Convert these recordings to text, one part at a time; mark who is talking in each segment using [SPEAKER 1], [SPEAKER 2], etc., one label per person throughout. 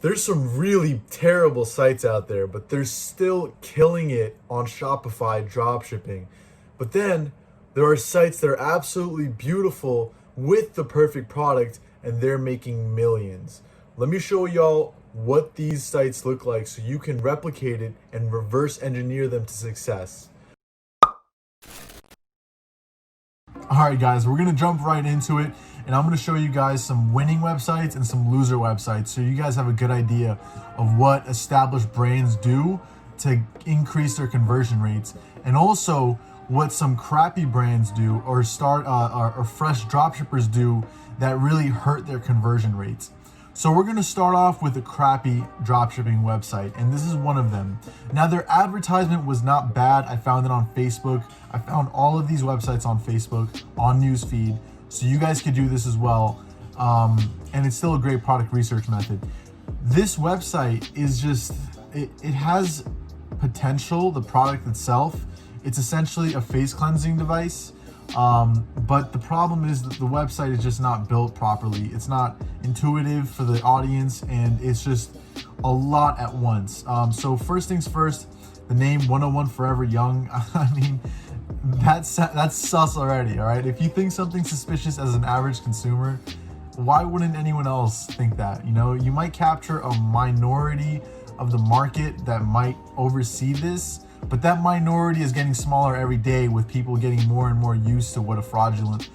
[SPEAKER 1] There's some really terrible sites out there, but they're still killing it on Shopify dropshipping. But then there are sites that are absolutely beautiful with the perfect product and they're making millions. Let me show y'all what these sites look like so you can replicate it and reverse engineer them to success. Alright guys, we're going to jump right into it, and I'm going to show you guys some winning websites and some loser websites so you guys have a good idea of what established brands do to increase their conversion rates, and also what some crappy brands do or fresh dropshippers do that really hurt their conversion rates. So we're going to start off with a crappy dropshipping website, and this is one of them. Now, their advertisement was not bad. I found it on Facebook. I found all of these websites on Facebook, on Newsfeed, so you guys could do this as well. And it's still a great product research method. This website is just, it has potential, the product itself. It's essentially a face cleansing device. But the problem is that the website is just not built properly. It's not intuitive for the audience, and it's just a lot at once. So first things first, the name 101 Forever Young. I mean, that's sus already, all right? If you think something's suspicious as an average consumer, why wouldn't anyone else think that? You know, you might capture a minority of the market that might oversee this, but that minority is getting smaller every day with people getting more and more used to what a fraudulent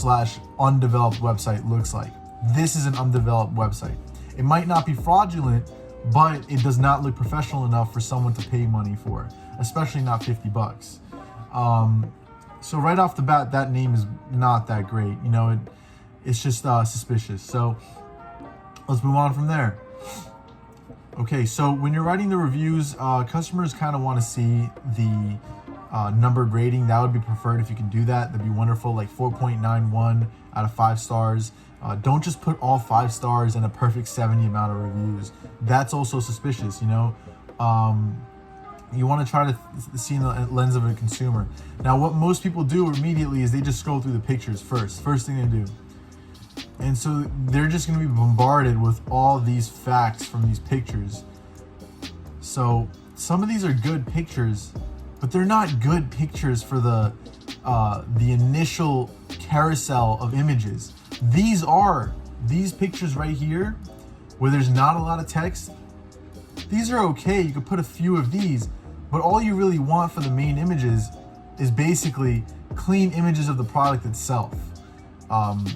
[SPEAKER 1] / undeveloped website looks like. This is an undeveloped website. It might not be fraudulent, but it does not look professional enough for someone to pay money for, especially not $50. So right off the bat, that name is not that great. You know, it's just suspicious. So let's move on from there. Okay, so when you're writing the reviews, customers kind of want to see the numbered rating. That would be preferred if you can do that. That'd be wonderful, like 4.91 out of 5 stars. Don't just put all 5 stars and a perfect 70 amount of reviews. That's also suspicious, you know. You want to try to see in the lens of a consumer. Now, what most people do immediately is they just scroll through the pictures first thing they do. And so they're just going to be bombarded with all these facts from these pictures. So some of these are good pictures, but they're not good pictures for the initial carousel of images. These pictures right here, where there's not a lot of text, these are okay. You could put a few of these, but all you really want for the main images is basically clean images of the product itself.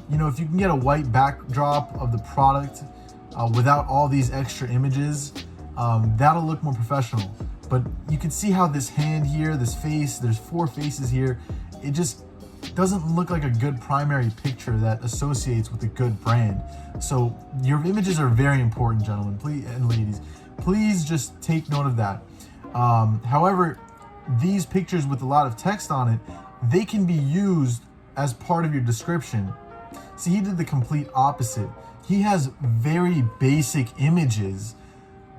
[SPEAKER 1] You know, if you can get a white backdrop of the product without all these extra images, that'll look more professional. But you can see how this hand here, this face, there's 4 faces here. It just doesn't look like a good primary picture that associates with a good brand. So your images are very important, gentlemen, please, and ladies. Please just take note of that. However, these pictures with a lot of text on it, they can be used as part of your description. See, he did the complete opposite. He has very basic images,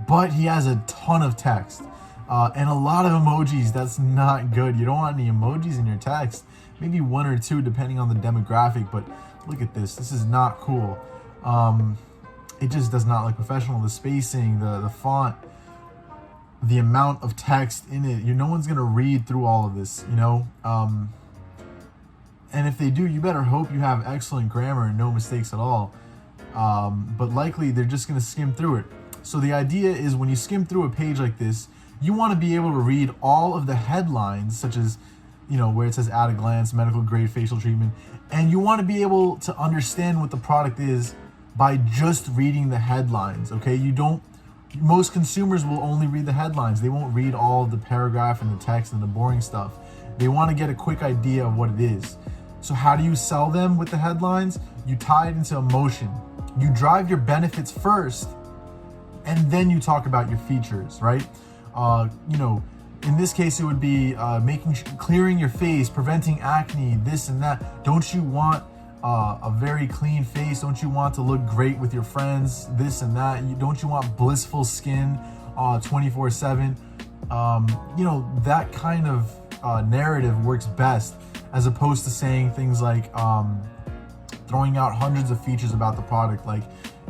[SPEAKER 1] but he has a ton of text and a lot of emojis. That's not good. You don't want any emojis in your text. Maybe 1 or 2 depending on the demographic, but look at this. This is not cool. It just does not look professional. The spacing, the font, the amount of text in it. No one's gonna read through all of this, you know? And if they do, you better hope you have excellent grammar and no mistakes at all. But likely they're just gonna skim through it. So the idea is when you skim through a page like this, you wanna be able to read all of the headlines, such as, you know, where it says at a glance, medical grade facial treatment. And you wanna be able to understand what the product is by just reading the headlines, okay? Most consumers will only read the headlines. They won't read all the paragraph and the text and the boring stuff. They wanna get a quick idea of what it is. So how do you sell them with the headlines? You tie it into emotion. You drive your benefits first, and then you talk about your features, right? You know, in this case, it would be clearing your face, preventing acne, this and that. Don't you want a very clean face? Don't you want to look great with your friends? This and that. Don't you want blissful skin 24/7? You know, that kind of narrative works best, as opposed to saying things like throwing out hundreds of features about the product, like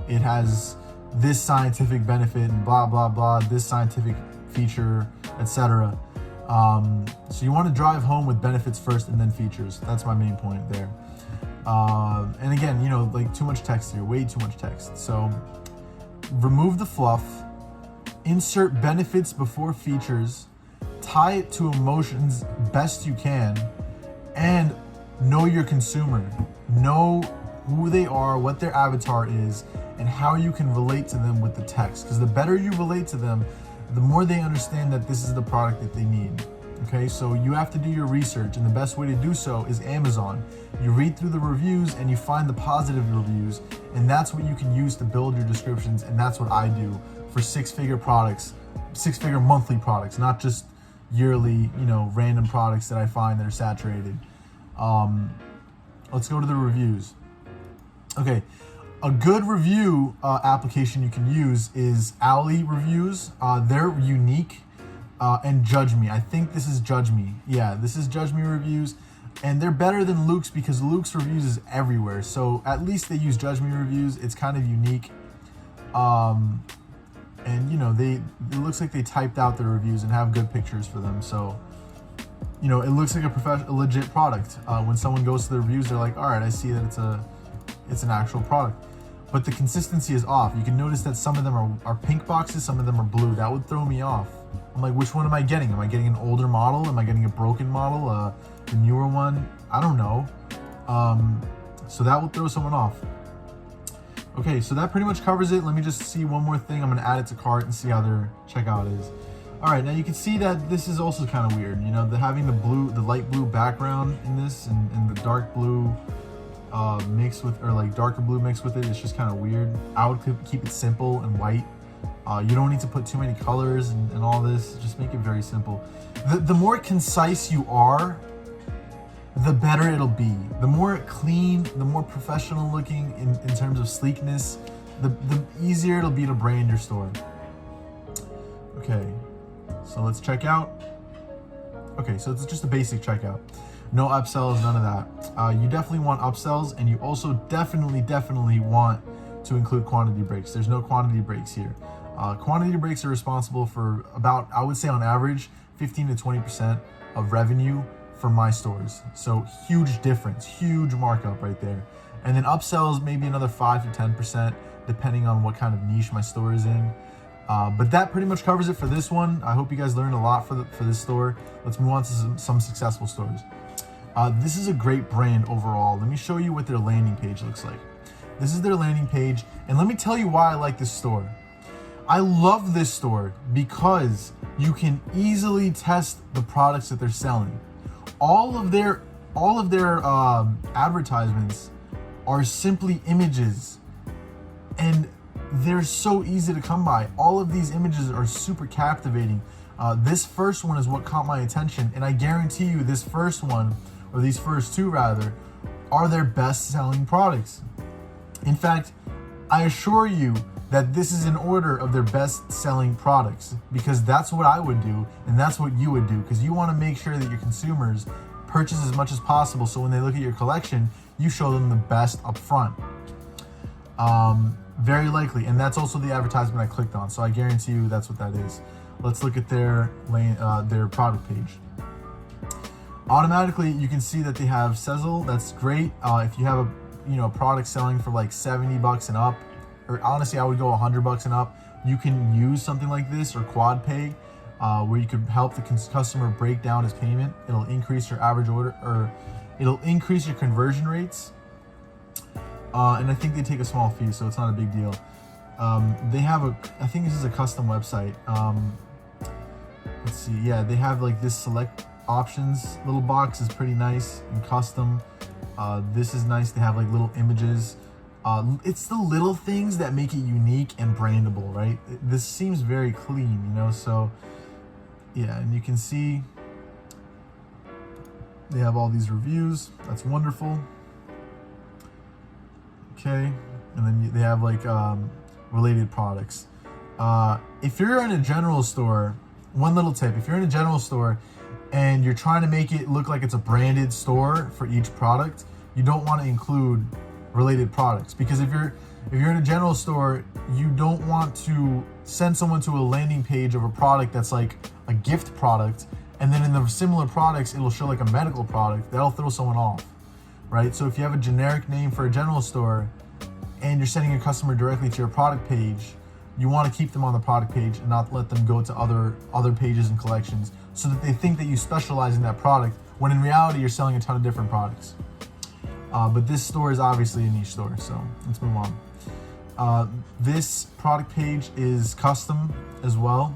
[SPEAKER 1] it has this scientific benefit and blah, blah, blah, this scientific feature, etc. So you want to drive home with benefits first and then features. That's my main point there. And again, like too much text here, way too much text. So remove the fluff, insert benefits before features, tie it to emotions best you can, and know your consumer. Know who they are, what their avatar is, and how you can relate to them with the text. Because the better you relate to them, the more they understand that this is the product that they need. Okay, so you have to do your research, and the best way to do so is Amazon. You read through the reviews and you find the positive reviews, and that's what you can use to build your descriptions, and that's what I do for six-figure products, six-figure monthly products, not just yearly, random products that I find that are saturated. Let's go to the reviews. Okay, a good review application you can use is Owly Reviews. They're unique. And Judge Me. I think this is Judge Me. Yeah, this is Judge Me Reviews. And they're better than Luke's because Luke's Reviews is everywhere. So at least they use Judge Me Reviews. It's kind of unique. And it looks like they typed out their reviews and have good pictures for them. So, it looks like a legit product. When someone goes to the reviews, they're like, all right, I see that it's an actual product. But the consistency is off. You can notice that some of them are pink boxes, some of them are blue. That would throw me off. I'm like, which one am I getting? Am I getting an older model? Am I getting a broken model? The newer one? I don't know. So that will throw someone off. Okay, so that pretty much covers it. Let me just see one more thing. I'm gonna add it to cart and see how their checkout is. All right, now you can see that this is also kind of weird. Having the light blue background in this and the dark blue mixed with, or like darker blue mixed with it. It's just kind of weird. I would keep it simple and white. You don't need to put too many colors and all this. Just make it very simple. The more concise you are, the better it'll be. The more clean, the more professional looking in terms of sleekness, the easier it'll be to brand your store. Okay, so let's check out. Okay, so it's just a basic checkout. No upsells, none of that. You definitely want upsells, and you also definitely want to include quantity breaks. There's no quantity breaks here. Quantity breaks are responsible for about, I would say on average, 15 to 20% of revenue for my stores. So huge difference, huge markup right there. And then upsells, maybe another 5 to 10%, depending on what kind of niche my store is in. But that pretty much covers it for this one. I hope you guys learned a lot for this store. Let's move on to some successful stores. This is a great brand overall. Let me show you what their landing page looks like. This is their landing page, and let me tell you why I like this store. I love this store because you can easily test the products that they're selling. All of their advertisements are simply images, and they're so easy to come by. All of these images are super captivating. This first one is what caught my attention, and I guarantee you this first one, or these first two rather, are their best selling products. In fact, I assure you that this is in order of their best selling products, because that's what I would do and that's what you would do, because you want to make sure that your consumers purchase as much as possible, so when they look at your collection, you show them the best up front. Very likely, and that's also the advertisement I clicked on, so I guarantee you that's what that is. Let's look at their product page. Automatically, you can see that they have Sezzle. That's great. If you have a product selling for like $70 and up, or honestly, I would go $100 and up, you can use something like this, or Quad Pay, where you could help the customer break down his payment. It'll increase your average order, or it'll increase your conversion rates. And I think they take a small fee, so it's not a big deal. They have I think this is a custom website. Let's see, yeah, they have like this select options little box is pretty nice and custom. This is nice. They have like little images. It's the little things that make it unique and brandable, right? This seems very clean, so yeah, and you can see they have all these reviews. That's wonderful. Okay, and then they have like related products. If you're in a general store, one little tip, if you're in a general store and you're trying to make it look like it's a branded store for each product, you don't want to include related products, because if If you're in a general store, you don't want to send someone to a landing page of a product that's like a gift product, and then in the similar products, it'll show like a medical product. That'll throw someone off, right? So if you have a generic name for a general store and you're sending a customer directly to your product page, you want to keep them on the product page and not let them go to other pages and collections so that they think that you specialize in that product, when in reality, you're selling a ton of different products. But this store is obviously a niche store, so let's move on. This product page is custom as well.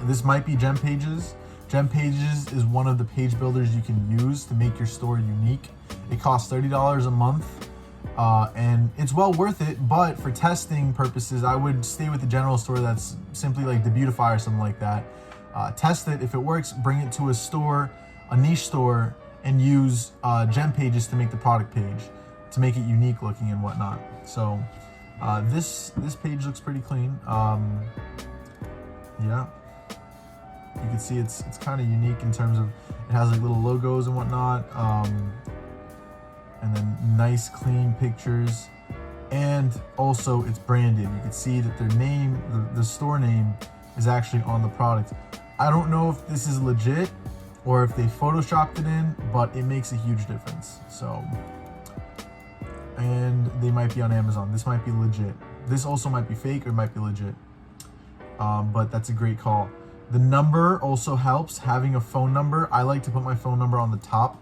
[SPEAKER 1] This might be Gem Pages. Gem Pages is one of the page builders you can use to make your store unique. It costs $30 a month, and it's well worth it, but for testing purposes, I would stay with the general store that's simply like the Beautify or something like that. Test it. If it works, bring it to a store, a niche store, and use Gem Pages to make the product page, to make it unique looking and whatnot. So this page looks pretty clean. Yeah, you can see it's kind of unique in terms of it has like little logos and whatnot, and then nice clean pictures, and also it's branded. You can see that their name, the store name, is actually on the product. I don't know if this is legit or if they photoshopped it in, but it makes a huge difference. So, and they might be on Amazon. This might be legit. This also might be fake or it might be legit. But that's a great call. The number also helps, having a phone number. I like to put my phone number on the top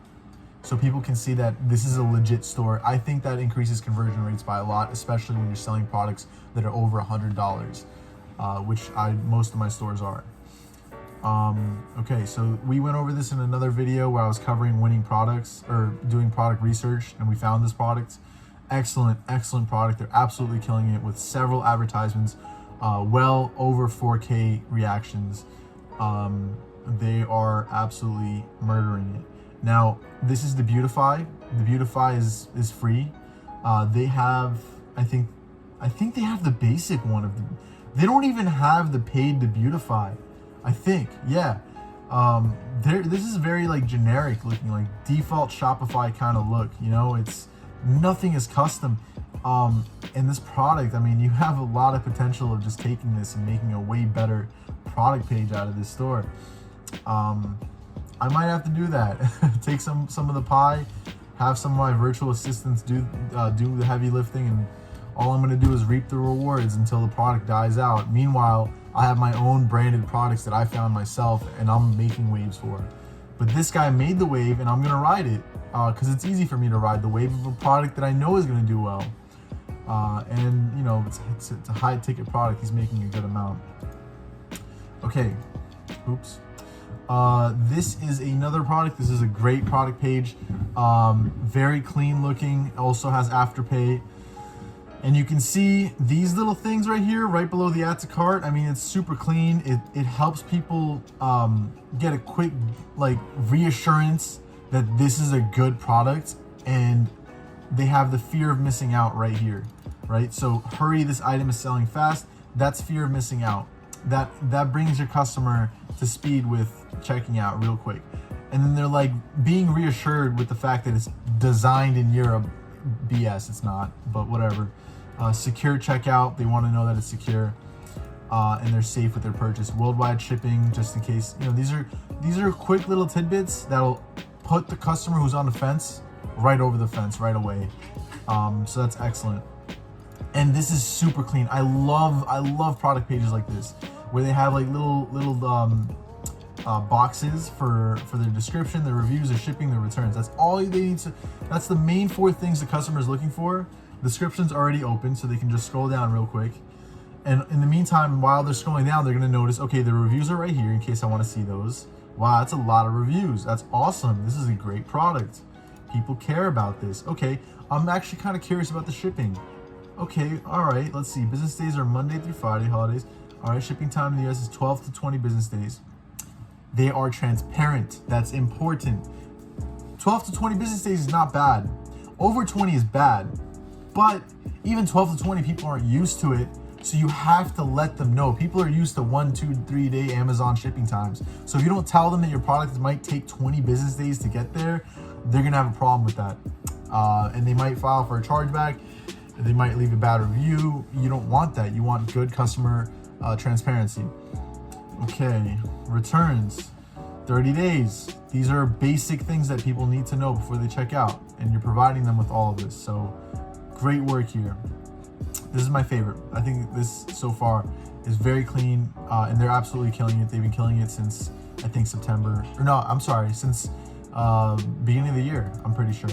[SPEAKER 1] so people can see that this is a legit store. I think that increases conversion rates by a lot, especially when you're selling products that are over $100, which most of my stores are. Okay, so we went over this in another video where I was covering winning products or doing product research, and we found this product. Excellent product. They're absolutely killing it with several advertisements, well over 4K reactions. They are absolutely murdering it. Now, this is the Beautify. The Beautify is free. They have, I think they have the basic one of them. They don't even have the paid to Beautify. I think, yeah. This is very like generic looking, like default Shopify kind of look, you know, nothing is custom. And this product, I mean, you have a lot of potential of just taking this and making a way better product page out of this store. I might have to do that. Take some of the pie, have some of my virtual assistants do the heavy lifting, and all I'm going to do is reap the rewards until the product dies out. Meanwhile, I have my own branded products that I found myself and I'm making waves for. But this guy made the wave and I'm going to ride it because it's easy for me to ride the wave of a product that I know is going to do well. And, you know, it's a high ticket product. He's making a good amount. Okay. Oops. This is another product. This is a great product page. Very clean looking. Also has Afterpay. And you can see these little things right here, right below the add to cart. I mean, it's super clean. It helps people get a quick like reassurance that this is a good product, and they have the fear of missing out right here, right? So hurry, this item is selling fast. That's fear of missing out. That brings your customer to speed with checking out real quick. And then they're like being reassured with the fact that it's designed in Europe. BS, it's not, but whatever. Secure checkout, they want to know that it's secure, and they're safe with their purchase. Worldwide shipping, just in case, you know, these are quick little tidbits that'll put the customer who's on the fence right over the fence right away. So that's excellent. And this is super clean. I love product pages like this, where they have like little boxes for their description, their reviews, their shipping, their returns. That's all they need to. That's the main 4 things the customer is looking for. Description's already open, so they can just scroll down real quick. And in the meantime, while they're scrolling down, they're gonna notice, okay, the reviews are right here in case I want to see those. Wow, that's a lot of reviews. That's awesome. This is a great product. People care about this. Okay, I'm actually kind of curious about the shipping. Okay, all right, let's see. Business days are Monday through Friday, holidays. All right, shipping time in the US is 12 to 20 business days. They are transparent. That's important. 12 to 20 business days is not bad. Over 20 is bad. But even 12 to 20, people aren't used to it. So you have to let them know. People are used to 1, 2, 3 day Amazon shipping times. So if you don't tell them that your product might take 20 business days to get there, they're gonna have a problem with that. And they might file for a chargeback. They might leave a bad review. You don't want that. You want good customer transparency. Okay, returns, 30 days. These are basic things that people need to know before they check out, and you're providing them with all of this. So great work here. This is my favorite. I think this so far is very clean, and they're absolutely killing it. They've been killing it since, I think, September. Or no, I'm sorry, since beginning of the year, I'm pretty sure.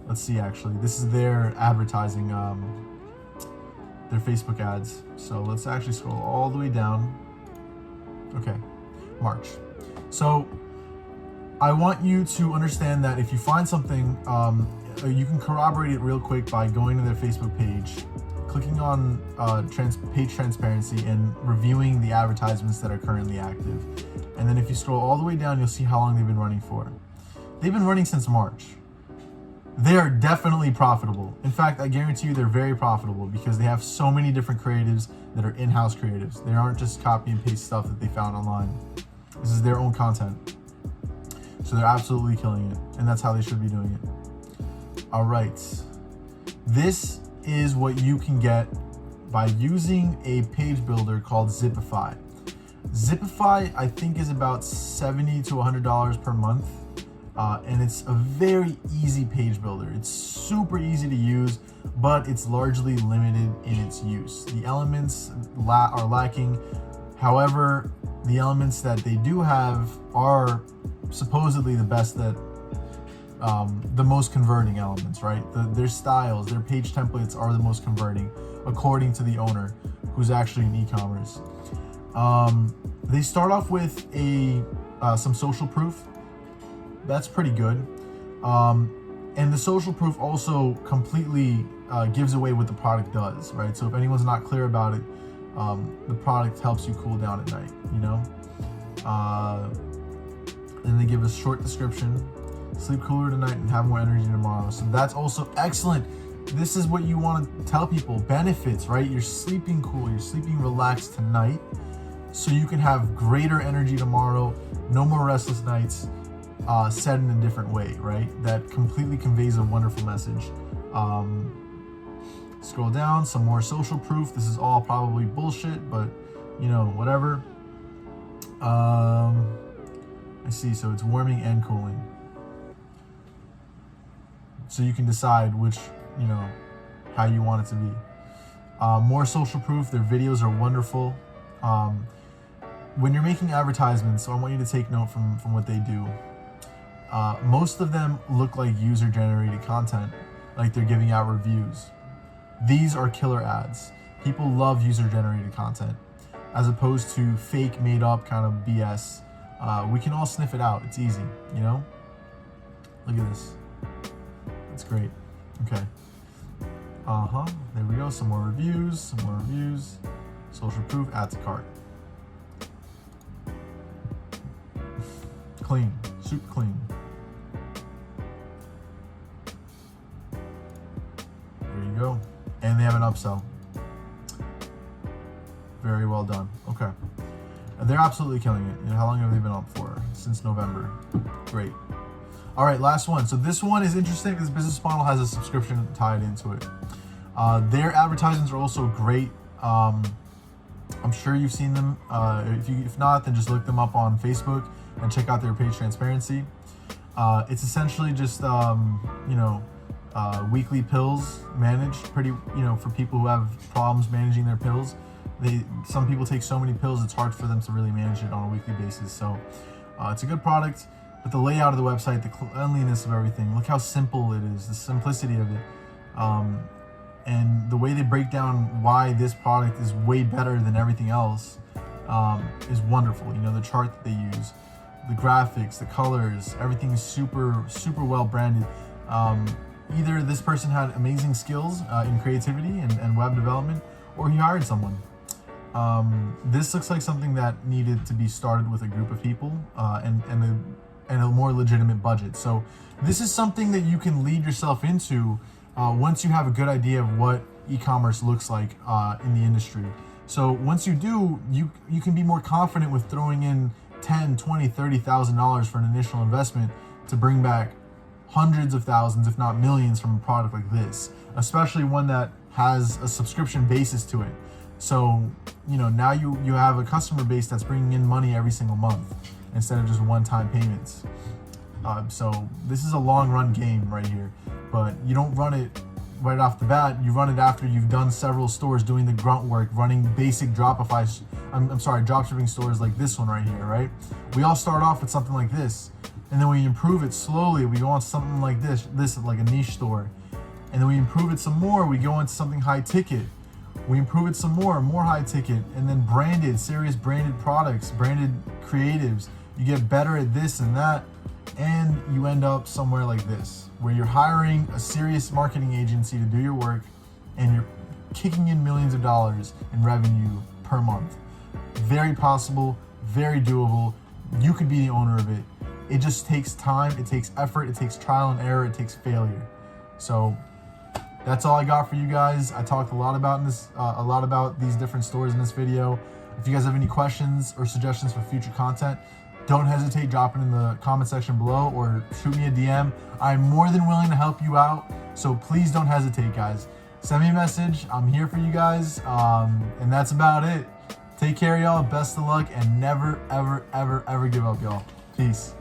[SPEAKER 1] Let's see, actually. This is their advertising, their Facebook ads. So let's actually scroll all the way down. Okay, March. So I want you to understand that if you find something, you can corroborate it real quick by going to their Facebook page, clicking on page transparency, and reviewing the advertisements that are currently active. And then if you scroll all the way down, you'll see how long they've been running for. They've been running since March. They are definitely profitable. In fact, I guarantee you they're very profitable because they have so many different creatives that are in-house creatives. They aren't just copy and paste stuff that they found online. This is their own content. So they're absolutely killing it, and that's how they should be doing it. All right. This is what you can get by using a page builder called Zipify. Zipify, I think, is about $70 to $100 per month. And it's a very easy page builder. It's super easy to use, but it's largely limited in its use. The elements are lacking. However, the elements that they do have are supposedly the best, that the most converting elements, right? Their styles, their page templates are the most converting, according to the owner, who's actually in e-commerce. They start off with some social proof. That's pretty good. And the social proof also completely gives away what the product does, right? So if anyone's not clear about it, the product helps you cool down at night, you know? And they give a short description: sleep cooler tonight and have more energy tomorrow. So that's also excellent. This is what you want to tell people. Benefits, right? You're sleeping cool, you're sleeping relaxed tonight, so you can have greater energy tomorrow, no more restless nights. Said in a different way, right? That completely conveys a wonderful message. Scroll down, some more social proof. This is all probably bullshit, but you know, whatever. I see, so it's warming and cooling. So you can decide which, you know, how you want it to be. More social proof, their videos are wonderful. When you're making advertisements, so I want you to take note from what they do. Most of them look like user-generated content, like they're giving out reviews. These are killer ads. People love user-generated content, as opposed to fake, made-up kind of BS. We can all sniff it out. It's easy, you know? Look at this. It's great. Okay. There we go. Some more reviews. Social proof, add to cart. Clean. Super clean. There you go. And they have an upsell. Very well done. Okay. And they're absolutely killing it. You know, how long have they been up for? Since November. Great. All right, last one. So this one is interesting. This business model has a subscription tied into it. Their advertisements are also great. I'm sure you've seen them. If not, then just look them up on Facebook and check out their page transparency. It's essentially just weekly pills managed pretty, for people who have problems managing their pills. Some people take so many pills it's hard for them to really manage it on a weekly basis. So it's a good product, but the layout of the website, the cleanliness of everything, look how simple it is, the simplicity of it, and the way they break down why this product is way better than everything else is wonderful. The chart that they use, the graphics, the colors, everything is super, super well branded. Either this person had amazing skills in creativity and web development, or he hired someone. This looks like something that needed to be started with a group of people and a more legitimate budget. So this is something that you can lead yourself into once you have a good idea of what e-commerce looks like in the industry. So once you do, you can be more confident with throwing in $10,000, $20,000, $30,000 for an initial investment to bring back hundreds of thousands, if not millions, from a product like this, especially one that has a subscription basis to it. So, now you have a customer base that's bringing in money every single month instead of just one-time payments. So this is a long run game right here, but you don't run it right off the bat. You run it after you've done several stores doing the grunt work, running basic dropshipping stores like this one right here, right? We all start off with something like this, and then we improve it slowly. We go on to something like this like a niche store, and then we improve it some more. We go into something high ticket. We improve it some more high ticket, and then serious branded products, branded creatives. You get better at this and that, and you end up somewhere like this, where you're hiring a serious marketing agency to do your work, and you're kicking in millions of dollars in revenue per month. Very possible, very doable. You could be the owner of it. It just takes time, it takes effort, it takes trial and error, it takes failure. So that's all I got for you guys. I talked a lot about these different stores in this video. If you guys have any questions or suggestions for future content, don't hesitate, drop it in the comment section below or shoot me a DM. I'm more than willing to help you out, so please don't hesitate, guys. Send me a message. I'm here for you guys, and that's about it. Take care, y'all. Best of luck, and never, ever, ever, ever give up, y'all. Peace.